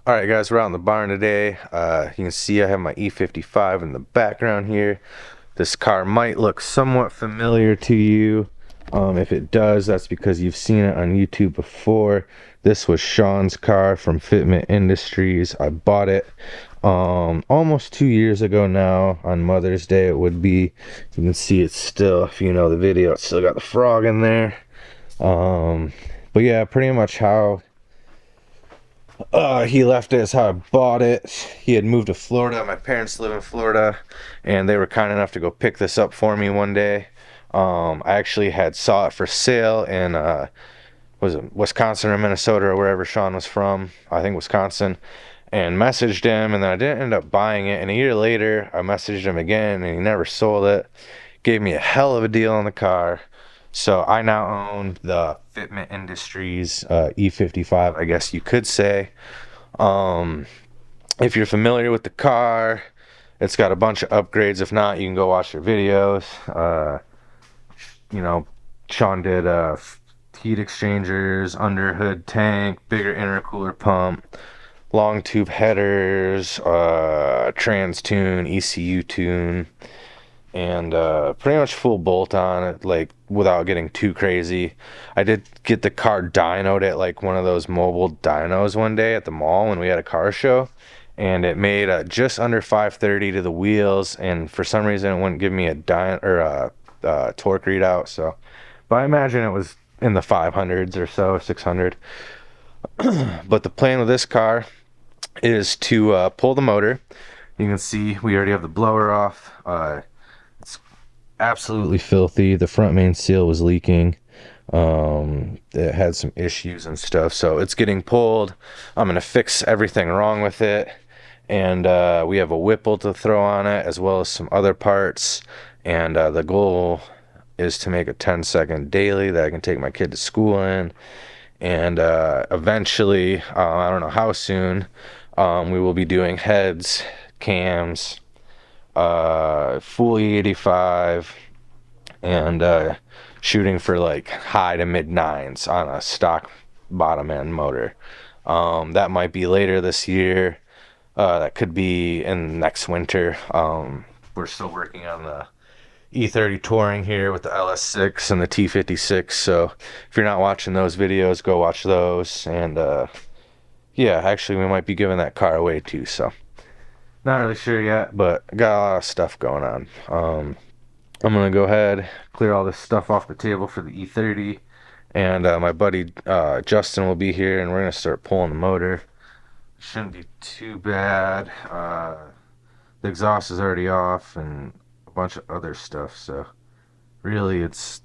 Alright guys, we're out in the barn today. You can see I have my E55 in the background here. This car might look somewhat familiar to you. If it does, that's because you've seen it on YouTube before. This was Sean's car from Fitment Industries. I bought it almost 2 years ago now. On Mother's Day it would be. You can see it's still, if you know the video, it's still got the frog in there. But yeah, pretty much how he left it is how I bought it. He had moved to Florida. My parents live in Florida, and they were kind enough to go pick this up for me one day. I actually had saw it for sale in was it Wisconsin or Minnesota or wherever Sean was from. I think Wisconsin, and messaged him, and then I didn't end up buying it. And a year later, I messaged him again, and he never sold it. Gave me a hell of a deal on the car. So I now own the Fitment Industries E55, I guess you could say. Um, if you're familiar with the car, it's got a bunch of upgrades. If not, you can go watch their videos. You know, Sean did heat exchangers, under hood tank, bigger intercooler pump, long tube headers, trans tune, ECU tune, and pretty much full bolt on it, like without getting too crazy. I did get the car dynoed at like one of those mobile dynos one day at the mall when we had a car show, and it made just under 530 to the wheels, and for some reason it wouldn't give me a torque readout. So, but I imagine it was in the 500s or so, 600. But the plan with this car is to pull the motor. You can see we already have the blower off. It's absolutely filthy. The front main seal was leaking. It had some issues and stuff, so it's getting pulled. I'm gonna fix everything wrong with it, and we have a Whipple to throw on it as well as some other parts. And the goal is to make a 10-second daily that I can take my kid to school in, and eventually, I don't know how soon, we will be doing heads, cams, full E85, and shooting for like high to mid nines on a stock bottom end motor. That might be later this year. That could be in next winter. We're still working on the E30 touring here with the LS6 and the T56. So if you're not watching those videos, go watch those. And yeah, actually we might be giving that car away too. So not really sure yet, but got a lot of stuff going on. I'm gonna go ahead, clear all this stuff off the table for the E30, and my buddy Justin will be here, and we're gonna start pulling the motor. Shouldn't be too bad. The exhaust is already off, and a bunch of other stuff. So really, it's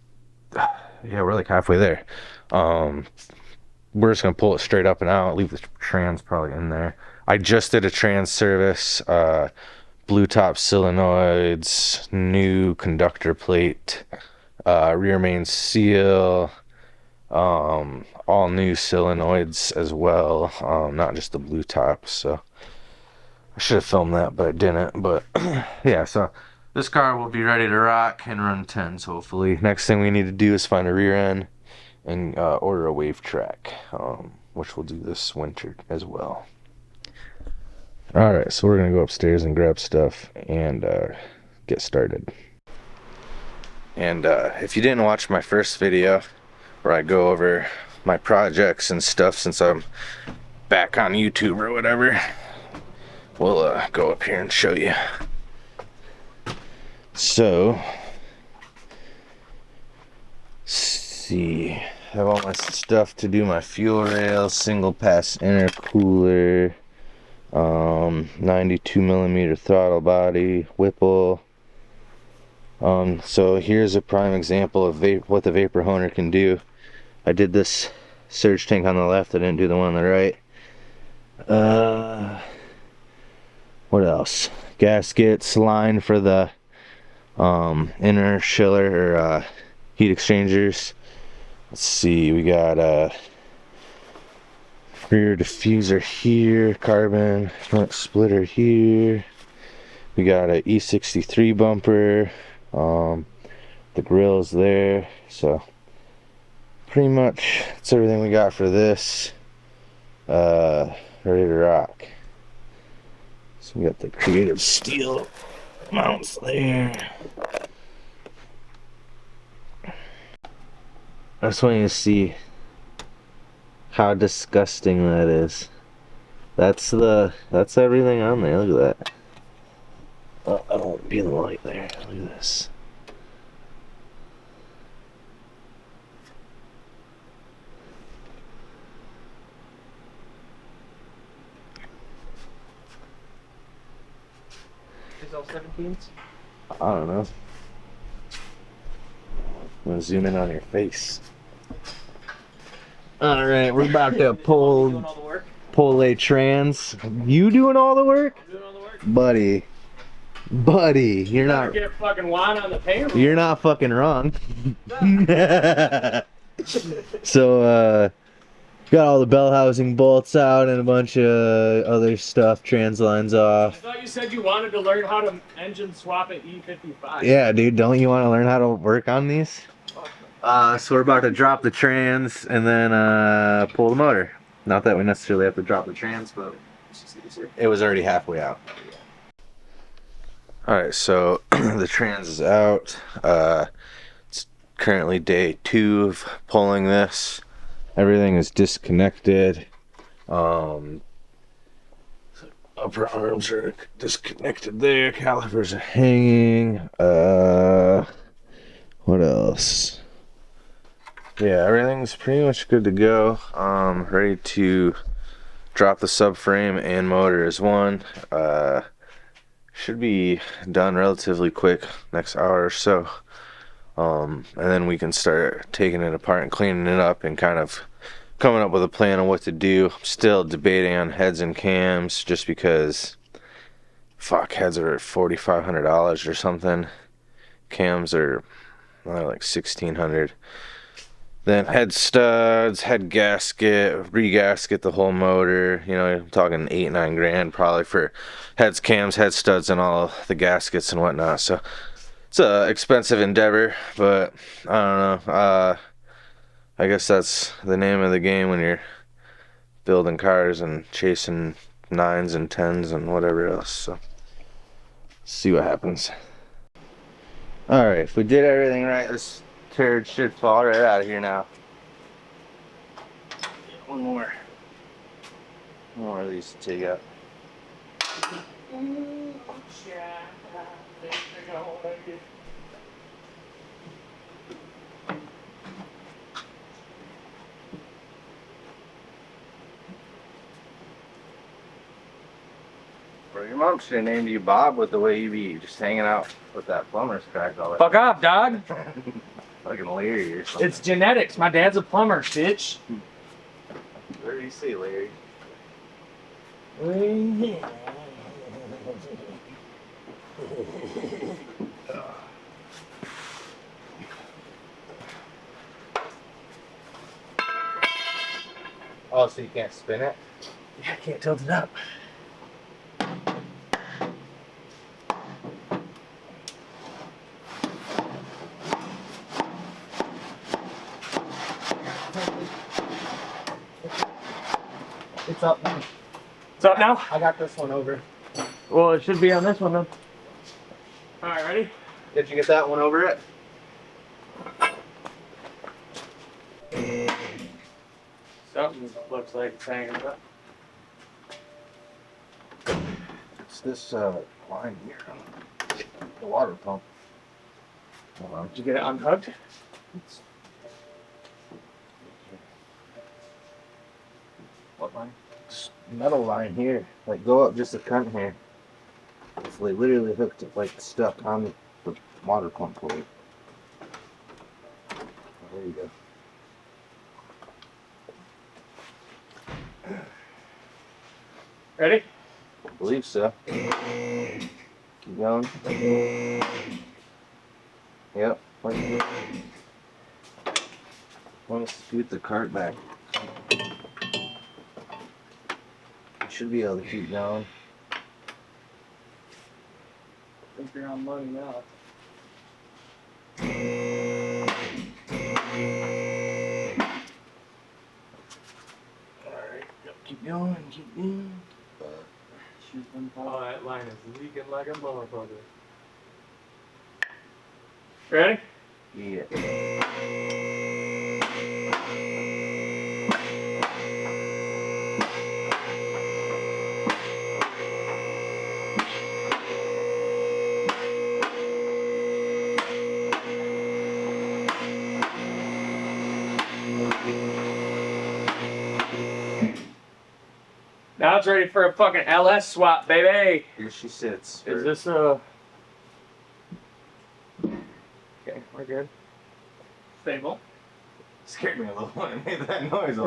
yeah, we're like halfway there. We're just gonna pull it straight up and out. Leave the trans probably in there. I just did a trans service. Blue top solenoids, new conductor plate, rear main seal, all new solenoids as well, not just the blue top. So I should have filmed that, but I didn't. But yeah, so this car will be ready to rock and run 10s hopefully. Next thing we need to do is find a rear end and order a wave track, which we'll do this winter as well. Alright, so we're going to go upstairs and grab stuff and get started. And if you didn't watch my first video where I go over my projects and stuff since I'm back on YouTube or whatever, we'll go up here and show you. So, see, I have all my stuff to do my fuel rail, single pass intercooler, 92 millimeter throttle body, Whipple. So here's a prime example of what the vapor honer can do. I did this surge tank on the left, I didn't do the one on the right. What else? Gaskets, line for the inner chiller or heat exchangers. Let's see, we got rear diffuser here, carbon front splitter here. We got a E63 bumper. The grill's there. So pretty much that's everything we got for this. Ready to rock. So we got the creative steel mounts there. I just want you to see how disgusting that is. That's everything on there. Look at that. Oh, I don't be in the light there. Look at this. Is all 17s? I don't know. I'm gonna zoom in on your face. All right, we're about to pull a trans. You doing all the work? I'm doing all the work. Buddy, you're not. Get fucking wine on the payroll. You're not fucking wrong. So, got all the bell housing bolts out and a bunch of other stuff, trans lines I off. thought you said you wanted to learn how to engine swap at E55. Yeah, dude, don't you want to learn how to work on these? So we're about to drop the trans and then pull the motor. Not that we necessarily have to drop the trans, but it was already halfway out. Alright, so the trans is out. It's currently day 2 of pulling this. Everything is disconnected. Upper arms are disconnected there. Calipers are hanging. What else? Yeah, everything's pretty much good to go. Ready to drop the subframe and motor as one. Should be done relatively quick, next hour or so. And then we can start taking it apart and cleaning it up and kind of coming up with a plan on what to do. I'm still debating on heads and cams just because heads are $4,500 or something. Cams are like $1,600. Then head studs, head gasket, re-gasket the whole motor. You know, I'm talking 8-9 grand probably for heads, cams, head studs, and all the gaskets and whatnot. So it's a expensive endeavor, but I don't know. I guess that's the name of the game when you're building cars and chasing 9s and 10s and whatever else. So see what happens. All right, if we did everything right, this turd should fall right out of here now. One more of these to take out. Bro, your mom should have named you Bob with the way you be just hanging out with that plumber's crack all the Fuck off, dog. Fucking Larry or something. It's genetics. My dad's a plumber, bitch. Where do you see Larry? Oh, so you can't spin it? Yeah, I can't tilt it up. It's up now. It's up now? I got this one over. Well, it should be on this one then. Alright, ready? Did you get that one over it? Something looks like it's hanging up. It's this line here. The water pump. Hold on. Did you get it unhooked? What line? This metal line here. Like go up just a cunt here. It's like literally hooked like stuck on the water pump plate. There you go. Ready? I believe so. Keep going. Yep. Want to scoot the cart back. You should be able to keep going. I think you're on money now. Alright, keep going, keep going. Oh, that line is leaking like a motherfucker. Ready? Yeah. Now it's ready for a fucking LS swap, baby. Here she sits. Is this okay, we're good. Stable. Scared me a little when it made that noise.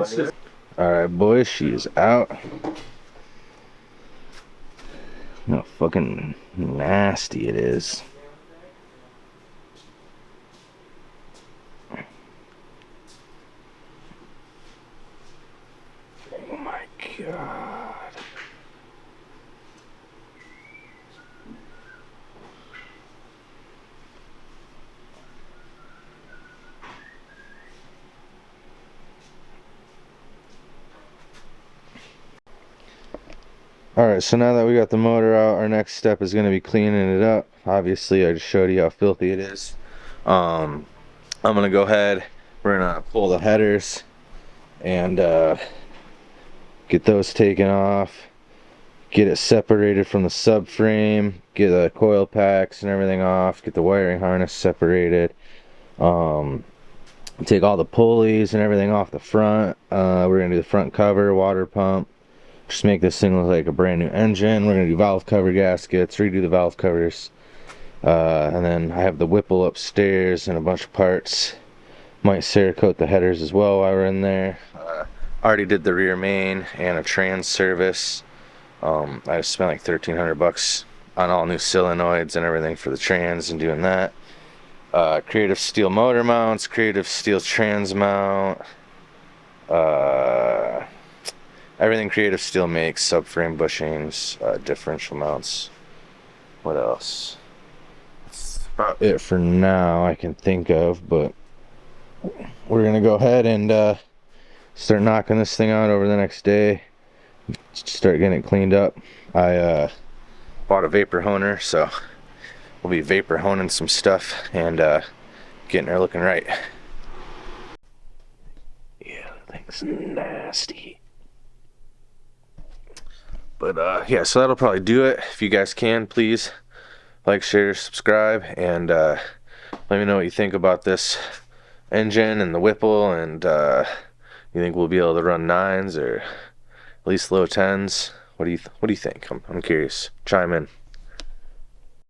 Alright, boys, she is out. How fucking nasty it is. Oh my god. Alright, so now that we got the motor out, our next step is going to be cleaning it up. Obviously, I just showed you how filthy it is. I'm going to go ahead, we're going to pull the headers and get those taken off, get it separated from the subframe, get the coil packs and everything off, get the wiring harness separated, take all the pulleys and everything off the front. We're going to do the front cover, water pump, just make this thing look like a brand new engine. We're going to do valve cover gaskets, redo the valve covers, and then I have the Whipple upstairs and a bunch of parts. Might Cerakote the headers as well while we're in there. Already did the rear main and a trans service. I just spent like $1,300 on all new solenoids and everything for the trans and doing that. Creative steel motor mounts, creative steel trans mount, everything creative steel makes, subframe bushings, differential mounts. What else? That's about it for now I can think of, but we're gonna go ahead and start knocking this thing out over the next day. Start getting it cleaned up. I bought a vapor honer, so we'll be vapor honing some stuff and getting her looking right. Yeah, that thing's nasty. But yeah, so that'll probably do it. If you guys can, please like, share, subscribe, and let me know what you think about this engine and the Whipple, and you think we'll be able to run 9s or at least low 10s? What do you think? I'm curious. Chime in.